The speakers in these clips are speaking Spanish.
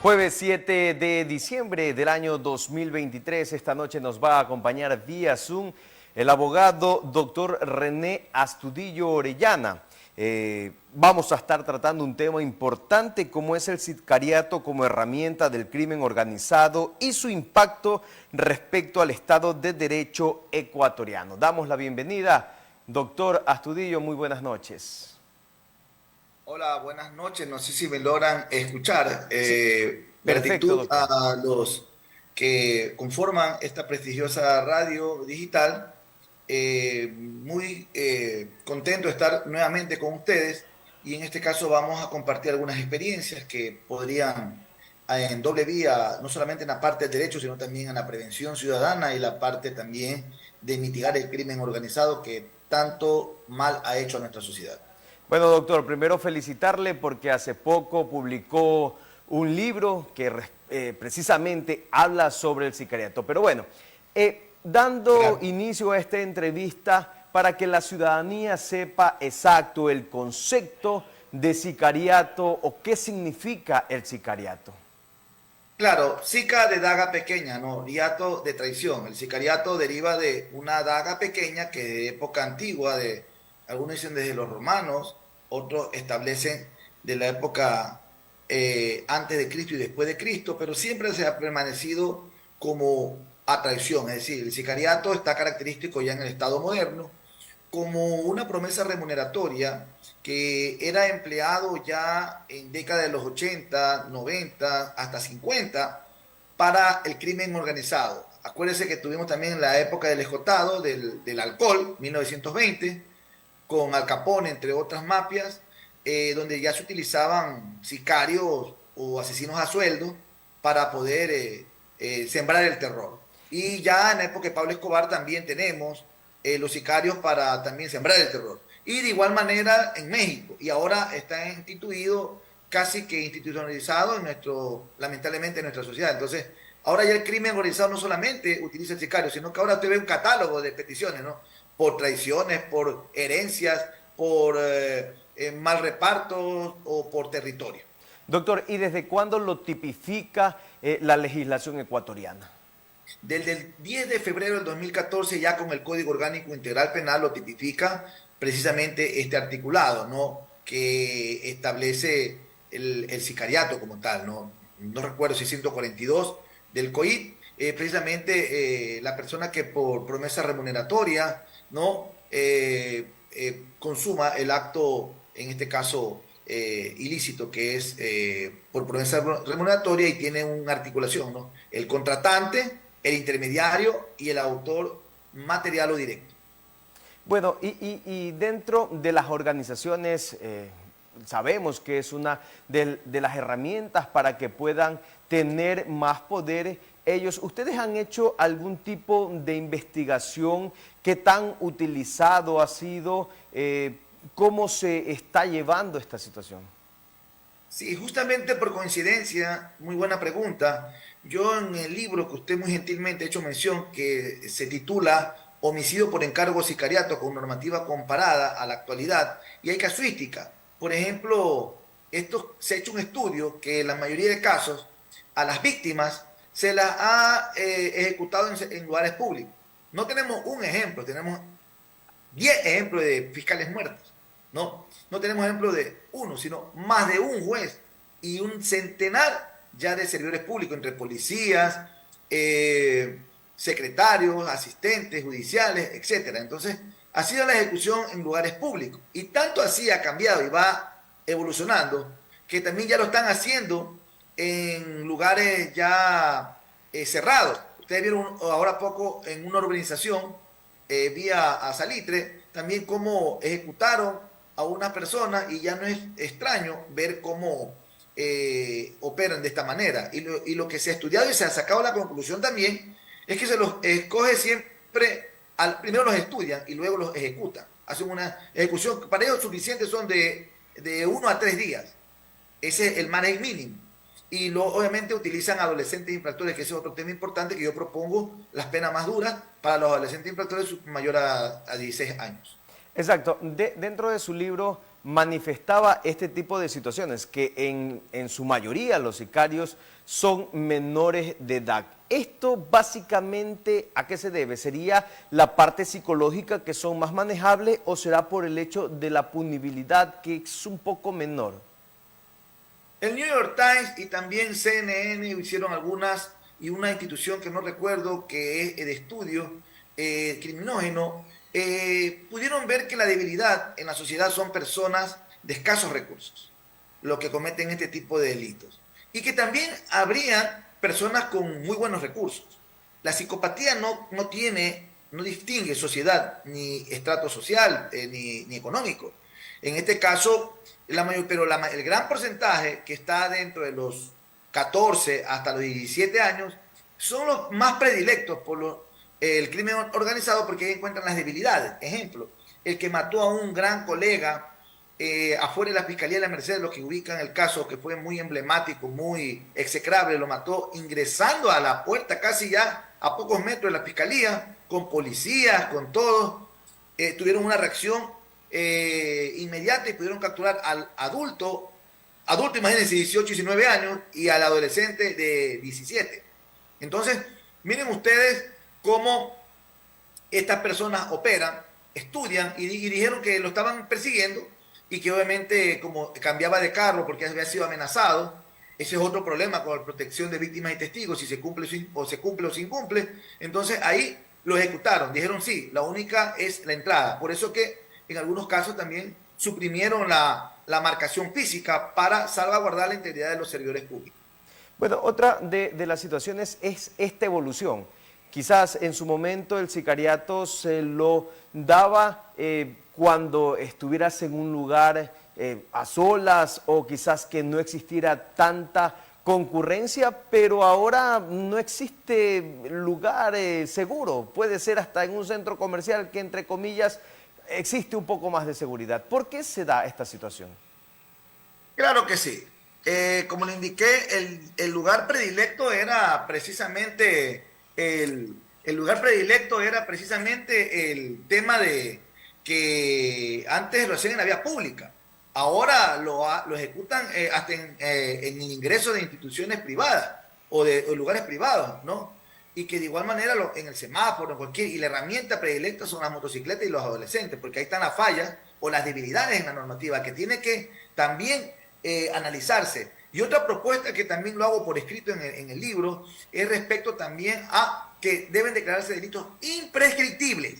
Jueves 7 de diciembre del año 2023, esta noche nos va a acompañar vía Zoom el abogado doctor René Astudillo Orellana. Vamos a estar tratando un tema importante como es el sicariato como herramienta del crimen organizado y su impacto respecto al Estado de Derecho ecuatoriano. Damos la bienvenida, doctor Astudillo, muy buenas noches. Hola, buenas noches. No sé si me logran escuchar. Sí, perfecto, Gratitud doctor. a los que conforman esta prestigiosa radio digital. Muy contento de estar nuevamente con ustedes y en este caso vamos a compartir algunas experiencias que podrían en doble vía, no solamente en la parte del derecho, sino también en la prevención ciudadana y la parte también de mitigar el crimen organizado que tanto mal ha hecho a nuestra sociedad. Bueno, doctor, primero felicitarle porque hace poco publicó un libro que precisamente habla sobre el sicariato. Pero bueno, dando Gracias. inicio a esta entrevista para que la ciudadanía sepa exacto el concepto de sicariato o qué significa el sicariato. Claro, sica de daga pequeña, ¿no? Riato de traición. El sicariato deriva de una daga pequeña que de época antigua, algunos dicen desde los romanos, otros establecen de la época antes de Cristo y después de Cristo, pero siempre se ha permanecido como a traición. Es decir, el sicariato está característico ya en el Estado moderno como una promesa remuneratoria que era empleado ya en décadas de los 80, 90, hasta 50 para el crimen organizado. Acuérdense que tuvimos también la época del escotado, del alcohol, 1920, con Al Capone, entre otras mafias, donde ya se utilizaban sicarios o asesinos a sueldo para poder sembrar el terror. Y ya en la época de Pablo Escobar también tenemos los sicarios para también sembrar el terror. Y de igual manera en México. Y ahora está instituido, casi que institucionalizado lamentablemente en nuestra sociedad. Entonces, ahora ya el crimen organizado no solamente utiliza el sicario, sino que ahora usted ve un catálogo de peticiones, ¿no? Por traiciones, por herencias, por mal reparto o por territorio. Doctor, ¿y desde cuándo lo tipifica la legislación ecuatoriana? Desde el 10 de febrero del 2014 ya con el Código Orgánico Integral Penal lo tipifica precisamente este articulado, ¿no? Que establece el sicariato como tal, ¿no? No recuerdo si 142 del COIP, precisamente la persona que por promesa remuneratoria, ¿no? Consuma el acto, en este caso ilícito, que es por promesa remuneratoria y tiene una articulación, ¿no? El contratante, el intermediario y el autor material o directo. Bueno, y dentro de las organizaciones, sabemos que es una de las herramientas para que puedan tener más poder. Ellos, ¿ustedes han hecho algún tipo de investigación? ¿Qué tan utilizado ha sido? ¿Cómo se está llevando esta situación? Sí, justamente por coincidencia, muy buena pregunta. Yo en el libro que usted muy gentilmente ha hecho mención, que se titula Homicidio por encargo sicariato con normativa comparada a la actualidad, y hay casuística. Por ejemplo, esto se ha hecho un estudio que en la mayoría de casos a las víctimas se las ha ejecutado en lugares públicos. No tenemos un ejemplo, tenemos 10 ejemplos de fiscales muertos. No tenemos ejemplos de uno, sino más de un juez y un centenar ya de servidores públicos, entre policías, secretarios, asistentes judiciales, etcétera. Entonces, ha sido la ejecución en lugares públicos. Y tanto así ha cambiado y va evolucionando, que también ya lo están haciendo en lugares ya cerrados. Ustedes vieron ahora poco en una urbanización vía a Salitre, también cómo ejecutaron a una persona y ya no es extraño ver cómo operan de esta manera. Y lo que se ha estudiado y se ha sacado la conclusión también es que se los escoge siempre, primero los estudian y luego los ejecutan. Hacen una ejecución, para ellos suficientes son de 1 a 3 días. Ese es el manejo mínimo. Y obviamente utilizan adolescentes infractores, que ese es otro tema importante que yo propongo, las penas más duras para los adolescentes infractores mayor a 16 años. Exacto. Dentro de su libro manifestaba este tipo de situaciones, que en su mayoría los sicarios son menores de edad. ¿Esto básicamente a qué se debe? ¿Sería la parte psicológica que son más manejables o será por el hecho de la punibilidad que es un poco menor? El New York Times y también CNN hicieron algunas, y una institución que no recuerdo, que es de estudio criminógeno, pudieron ver que la debilidad en la sociedad son personas de escasos recursos, los que cometen este tipo de delitos. Y que también habrían personas con muy buenos recursos. La psicopatía no distingue sociedad, ni estrato social, ni económico. En este caso, el gran porcentaje que está dentro de los 14 hasta los 17 años son los más predilectos por el crimen organizado, porque ahí encuentran las debilidades. Ejemplo, el que mató a un gran colega afuera de la Fiscalía de la Merced, los que ubican el caso, que fue muy emblemático, muy execrable, lo mató ingresando a la puerta, casi ya a pocos metros de la Fiscalía, con policías, con todos. Tuvieron una reacción inmediata y pudieron capturar al adulto, imagínense, 18, 19 años, y al adolescente de 17. Entonces, miren ustedes cómo estas personas operan, estudian, y dijeron que lo estaban persiguiendo, y que obviamente como cambiaba de carro porque había sido amenazado. Ese es otro problema con la protección de víctimas y testigos, si se cumple o se incumple. Entonces ahí lo ejecutaron, dijeron sí, la única es la entrada. Por eso que en algunos casos también suprimieron la marcación física para salvaguardar la integridad de los servidores públicos. Bueno, otra de las situaciones es esta evolución. Quizás en su momento el sicariato se lo daba cuando estuvieras en un lugar a solas, o quizás que no existiera tanta concurrencia, pero ahora no existe lugar seguro. Puede ser hasta en un centro comercial que, entre comillas, existe un poco más de seguridad. ¿Por qué se da esta situación? Claro que sí. Como le indiqué, el lugar predilecto era precisamente el lugar predilecto era precisamente el tema de que antes lo hacían en la vía pública. Ahora lo ejecutan hasta en el ingreso de instituciones privadas o lugares privados, ¿no? Y que de igual manera en el semáforo, en cualquier, y la herramienta predilecta son las motocicletas y los adolescentes, porque ahí están las fallas o las debilidades en la normativa que tiene que también analizarse. Y otra propuesta que también lo hago por escrito en el libro es respecto también a que deben declararse delitos imprescriptibles,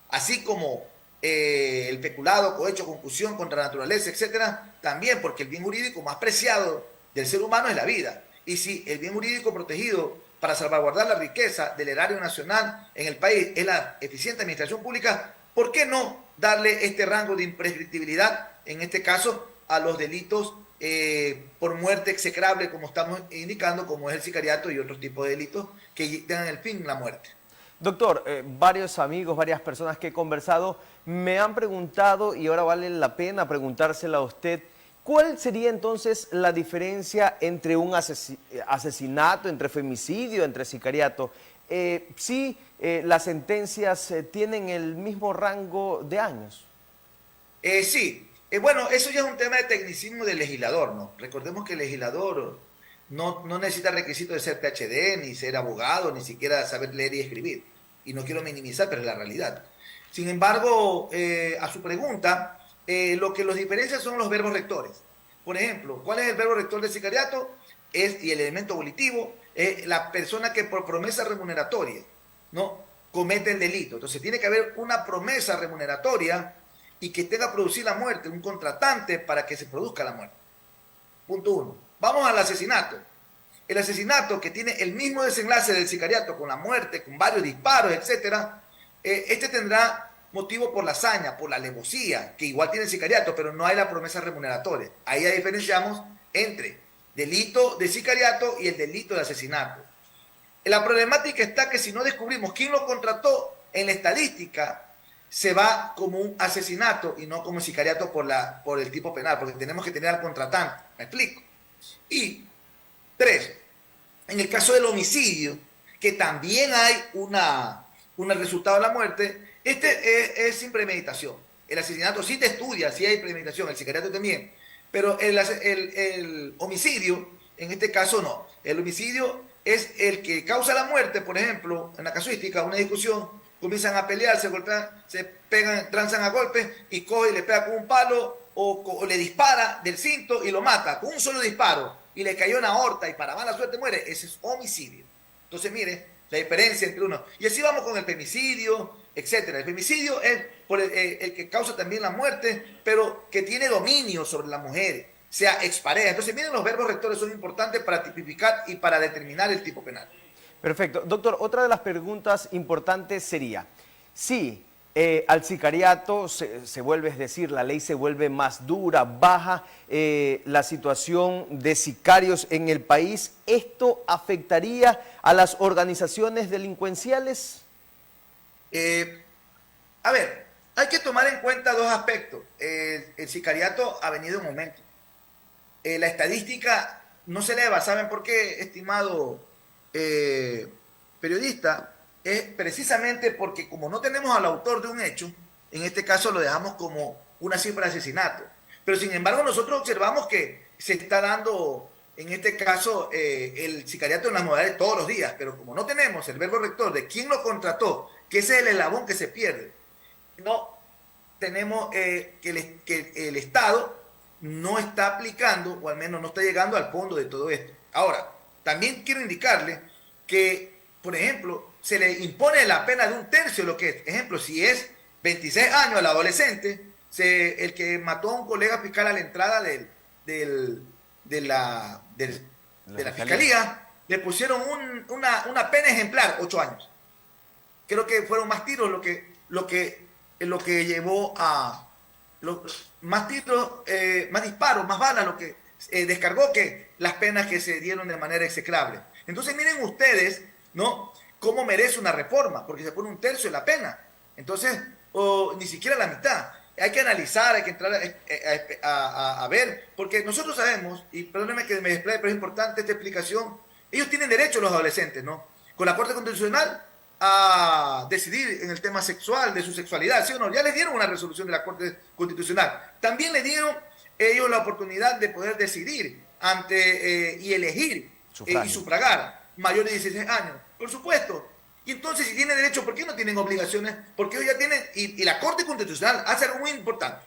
así como el peculado, cohecho, concusión contra la naturaleza, etcétera, también, porque el bien jurídico más preciado del ser humano es la vida. Y si el bien jurídico protegido para salvaguardar la riqueza del erario nacional en el país es la eficiente administración pública, ¿por qué no darle este rango de imprescriptibilidad, en este caso, a los delitos por muerte execrable, como estamos indicando, como es el sicariato y otros tipos de delitos que tengan el fin la muerte? Doctor, varios amigos, varias personas que he conversado me han preguntado, y ahora vale la pena preguntársela a usted, ¿cuál sería entonces la diferencia entre un asesinato, entre femicidio, entre sicariato? Si las sentencias tienen el mismo rango de años. Sí, bueno, eso ya es un tema de tecnicismo del legislador, ¿no? Recordemos que el legislador no necesita requisito de ser PhD, ni ser abogado, ni siquiera saber leer y escribir. Y no quiero minimizar, pero es la realidad. Sin embargo, a su pregunta, lo que los diferencia son los verbos rectores. Por ejemplo, ¿cuál es el verbo rector del sicariato? Y el elemento volitivo es la persona que por promesa remuneratoria, ¿no?, comete el delito. Entonces tiene que haber una promesa remuneratoria y que tenga que producir la muerte, un contratante para que se produzca la muerte. Punto uno. Vamos al asesinato. El asesinato, que tiene el mismo desenlace del sicariato, con la muerte, con varios disparos, etcétera, este tendrá motivo por la hazaña, por la alevosía, que igual tiene el sicariato, pero no hay la promesa remuneratoria. Ahí ya diferenciamos entre delito de sicariato y el delito de asesinato. La problemática está que si no descubrimos quién lo contrató, en la estadística se va como un asesinato y no como sicariato por el tipo penal, porque tenemos que tener al contratante. ¿Me explico? Y tres, en el caso del homicidio, que también hay un resultado de la muerte, este es sin premeditación. El asesinato sí te estudia, sí hay premeditación, el sicariato también, pero el homicidio, en este caso no. El homicidio es el que causa la muerte, por ejemplo, en la casuística, una discusión, comienzan a pelear, se golpean, se pegan, transan a golpes y coge y le pega con un palo o le dispara del cinto y lo mata con un solo disparo y le cayó en la aorta y para mala suerte muere. Ese es homicidio. Entonces, mire la diferencia entre uno. Y así vamos con el femicidio, etcétera. El femicidio es por el que causa también la muerte, pero que tiene dominio sobre la mujer, sea expareja. Entonces, miren, los verbos rectores son importantes para tipificar y para determinar el tipo penal. Perfecto. Doctor, otra de las preguntas importantes sería, si al sicariato se vuelve, es decir, la ley se vuelve más dura, baja la situación de sicarios en el país, ¿esto afectaría a las organizaciones delincuenciales? A ver, hay que tomar en cuenta dos aspectos. El sicariato ha venido en aumento. La estadística no se eleva. ¿Saben por qué, estimado periodista? Es precisamente porque como no tenemos al autor de un hecho, en este caso lo dejamos como una cifra de asesinato. Pero sin embargo nosotros observamos que se está dando, en este caso, el sicariato en las modalidades todos los días, pero como no tenemos el verbo rector de quién lo contrató, que ese es el eslabón que se pierde, no tenemos que el Estado no está aplicando, o al menos no está llegando al fondo de todo esto. Ahora, también quiero indicarle que, por ejemplo, se le impone la pena de un tercio de lo que es. Ejemplo, si es 26 años al adolescente, el que mató a un colega fiscal a la entrada de la fiscalía, le pusieron una pena ejemplar, 8 años. Creo que fueron más tiros lo que llevó a más tiros, más disparos, más balas, lo que descargó que las penas que se dieron de manera execrable. Entonces miren ustedes, ¿no?, cómo merece una reforma, porque se pone un tercio de la pena. Entonces, ni siquiera la mitad. Hay que analizar, hay que entrar a ver, porque nosotros sabemos, y perdónenme que me desplaye, pero es importante esta explicación, ellos tienen derecho, los adolescentes, ¿no?, con la Corte Constitucional a decidir en el tema sexual, de su sexualidad, ¿sí o no? Ya les dieron una resolución de la Corte Constitucional. También le dieron ellos la oportunidad de poder decidir y elegir y sufragar mayores de 16 años. Por supuesto. Y entonces, si tienen derecho, ¿por qué no tienen obligaciones? Porque ellos ya tienen, y la Corte Constitucional hace algo muy importante,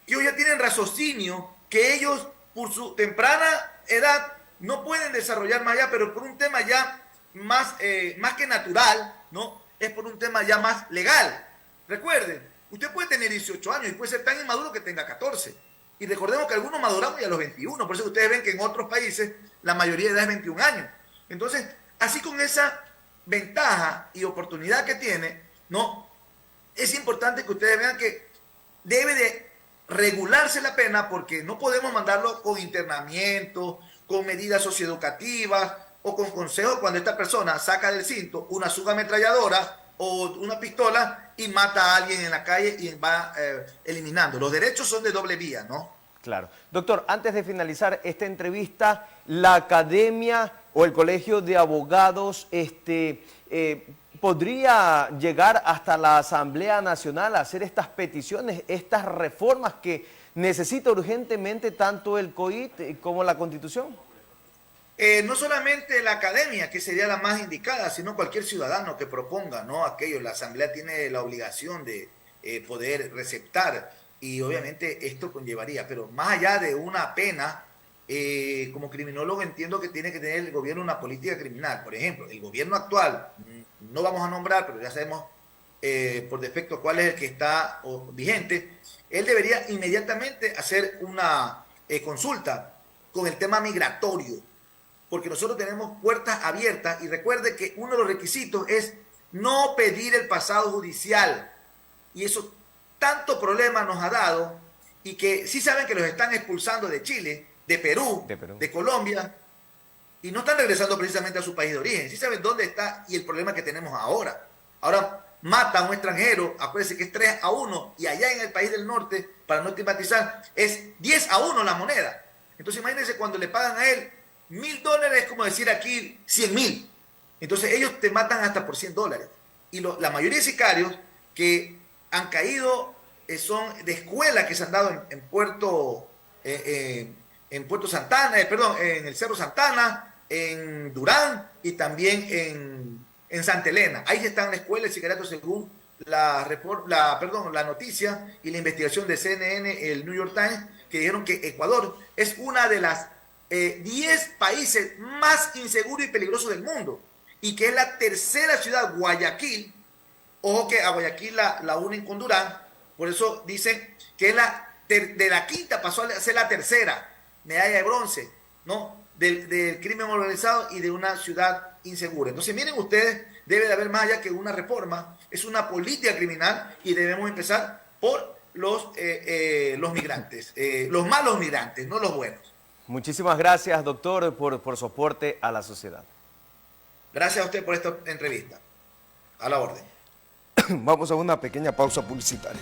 que ellos ya tienen raciocinio, que ellos, por su temprana edad, no pueden desarrollar más allá, pero por un tema ya más que natural, ¿no? Es por un tema ya más legal. Recuerden, usted puede tener 18 años y puede ser tan inmaduro que tenga 14. Y recordemos que algunos maduramos ya a los 21, por eso ustedes ven que en otros países la mayoría de edad es 21 años. Entonces, así con esa ventaja y oportunidad que tiene, ¿no?, es importante que ustedes vean que debe de regularse la pena, porque no podemos mandarlo con internamiento, con medidas socioeducativas o con consejos cuando esta persona saca del cinto una subametralladora o una pistola y mata a alguien en la calle y va eliminando. Los derechos son de doble vía, ¿no? Claro. Doctor, antes de finalizar esta entrevista, la academia o el colegio de abogados podría llegar hasta la Asamblea Nacional a hacer estas peticiones, estas reformas que necesita urgentemente tanto el COIT como la Constitución. No solamente la academia, que sería la más indicada, sino cualquier ciudadano que proponga, ¿no?, aquello. La Asamblea tiene la obligación de poder receptar, y obviamente esto conllevaría, pero más allá de una pena, como criminólogo entiendo que tiene que tener el gobierno una política criminal. Por ejemplo, el gobierno actual, no vamos a nombrar, pero ya sabemos por defecto cuál es el que está vigente. Él debería inmediatamente hacer una consulta con el tema migratorio, porque nosotros tenemos puertas abiertas, y recuerde que uno de los requisitos es no pedir el pasado judicial, y eso tanto problema nos ha dado, y que sí saben que los están expulsando de Chile, de Perú, de Colombia, y no están regresando precisamente a su país de origen. Sí saben dónde está y el problema que tenemos ahora. Ahora matan a un extranjero, acuérdense que es 3-1, y allá en el país del norte, para no estigmatizar, es 10-1 la moneda. Entonces imagínense cuando le pagan a él $1,000, es como decir aquí 100,000. Entonces ellos te matan hasta por $100. Y la mayoría de sicarios que han caído son de escuelas que se han dado en Puerto Santana, perdón, en el Cerro Santana, en Durán y también en Santa Elena. Ahí están las escuelas de sicariato según la noticia y la investigación de CNN, el New York Times, que dijeron que Ecuador es una de las 10 países más inseguros y peligrosos del mundo y que es la tercera ciudad, Guayaquil. Ojo que a Guayaquil la unen con Durán, por eso dicen que es de la quinta pasó a ser la tercera medalla de bronce, ¿no? Del crimen organizado y de una ciudad insegura. Entonces, miren ustedes, debe de haber más allá que una reforma, es una política criminal y debemos empezar por los migrantes, los malos migrantes, no los buenos. Muchísimas gracias, doctor, por su aporte a la sociedad. Gracias a usted por esta entrevista. A la orden. Vamos a una pequeña pausa publicitaria.